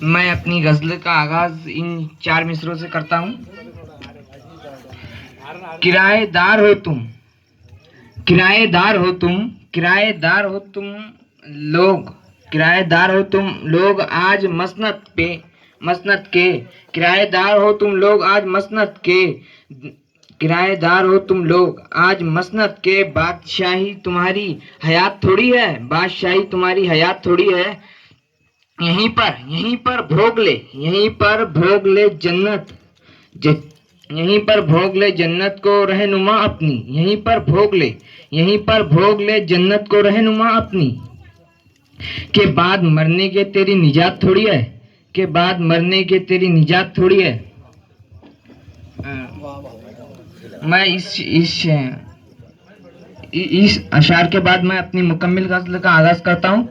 मैं अपनी गजल का आगाज इन 4 मिसरों से करता हूँ। किराएदार हो तुम, किराएदार हो तुम, किराएदार हो तुम लोग, किराएदार हो तुम लोग आज मसनद पे, मसनद के, किराएदार हो तुम लोग आज मसनद के, किराएदार हो तुम लोग आज मसनद के। बादशाही तुम्हारी हयात थोड़ी है, बादशाही तुम्हारी हयात थोड़ी है। यहीं पर भोग ले, यहीं पर भोग ले जन्नत, यहीं पर भोग ले जन्नत को रहनुमा अपनी, यहीं पर भोग ले, यहीं पर भोग ले जन्नत को रहनुमा अपनी। के बाद मरने के तेरी निजात थोड़ी है, के बाद मरने के तेरी निजात थोड़ी है। मैं इस अशार के बाद मैं अपनी मुकम्मिल गज़ल का आगाज करता हूँ।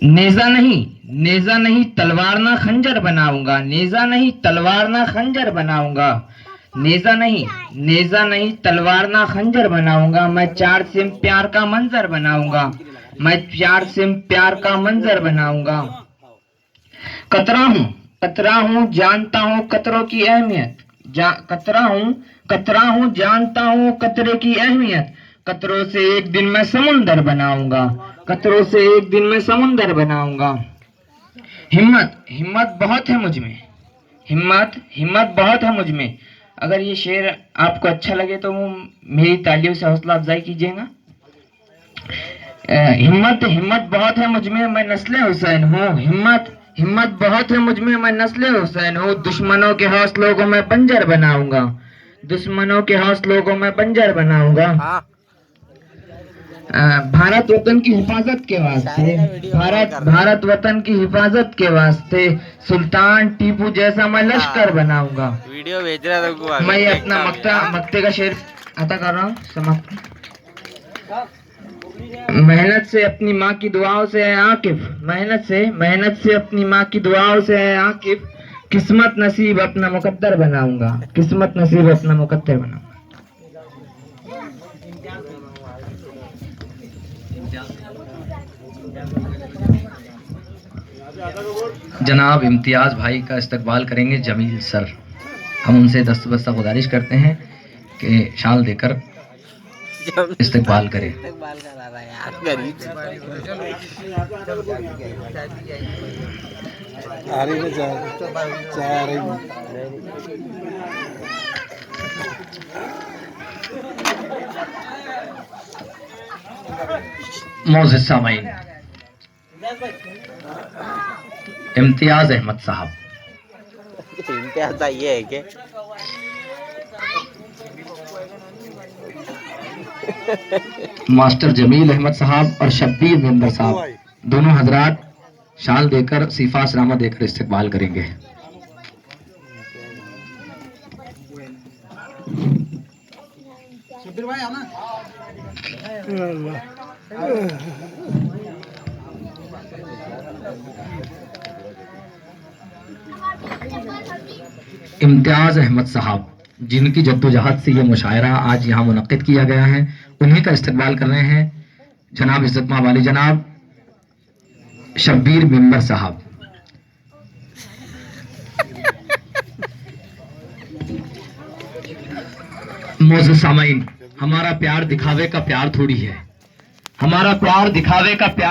नेजा नहीं, नेजा नहीं तलवार ना खंजर बनाऊंगा, नेजा नहीं तलवार ना खंजर बनाऊंगा, नेजा नहीं, नेजा नहीं तलवार ना खंजर बनाऊंगा। मैं 4 सिम प्यार का मंजर बनाऊंगा, मैं 4 सिम प्यार का मंजर बनाऊंगा। कतरा हूँ, कतरा हूँ जानता हूँ कतरों की अहमियत, कतरा हूँ जानता हूँ कतरे की अहमियत। कतरों से एक दिन मैं समुंदर बनाऊंगा, कतरों से एक दिन मैं समुंदर बनाऊंगा। हिम्मत, हिम्मत बहुत है मुझ में, हिम्मत, हिम्मत बहुत है मुझ में। अगर ये शेर आपको अच्छा लगे तो मेरी तालियों से हौसला अफजाई कीजिएगा। हिम्मत, हिम्मत बहुत है मुझ में, मैं नस्ले हुसैन हूँ। हिम्मत, हिम्मत बहुत है मुझ में, मैं नस्ले हुसैन हूँ। दुश्मनों के हौसलों को मैं बंजर बनाऊंगा, दुश्मनों के हौसलों को मैं बंजर बनाऊंगा। भारत वतन की हिफाजत के वास्ते, भारत वतन की हिफाजत के वास्ते सुल्तान टीपू जैसा मैं लश्कर बनाऊंगा। वीडियो भेज रहा था मैं अपना मक्ते का शेर अता कर रहा हूँ समाप्त। मेहनत से अपनी माँ की दुआओं से है आकिफ, मेहनत से अपनी माँ की दुआओं से है आकिफ। किस्मत नसीब अपना मुकद्दर बनाऊंगा, किस्मत नसीब अपना मुकद्दर बनाऊंगा। जनाब इम्तियाज भाई का इस्तकबाल करेंगे जमील सर। हम उनसे दस्तबस्ता गुजारिश करते हैं कि शाल देकर इस्तकबाल करें। मोअज़्ज़िज़ सामीन, इम्तियाज अहमद साहब। इम्तियाज ये है कि मास्टर जमील अहमद साहब और शब्बीर मेंबर साहब दोनों हजरात शाल देकर सीफा सलामा देकर इस्तकबाल करेंगे। इम्तियाज अहमद साहब जिनकी जद्दोजहद से यह मुशायरा आज यहाँ मुनक्किद किया गया है, उन्हीं का इस्तकबाल कर रहे हैं जनाब इज्जतमा वाली जनाब शब्बीर मेंबर साहब। मोअज़्ज़िज़ सामीन, हमारा प्यार दिखावे का प्यार थोड़ी है, हमारा प्यार दिखावे का प्यार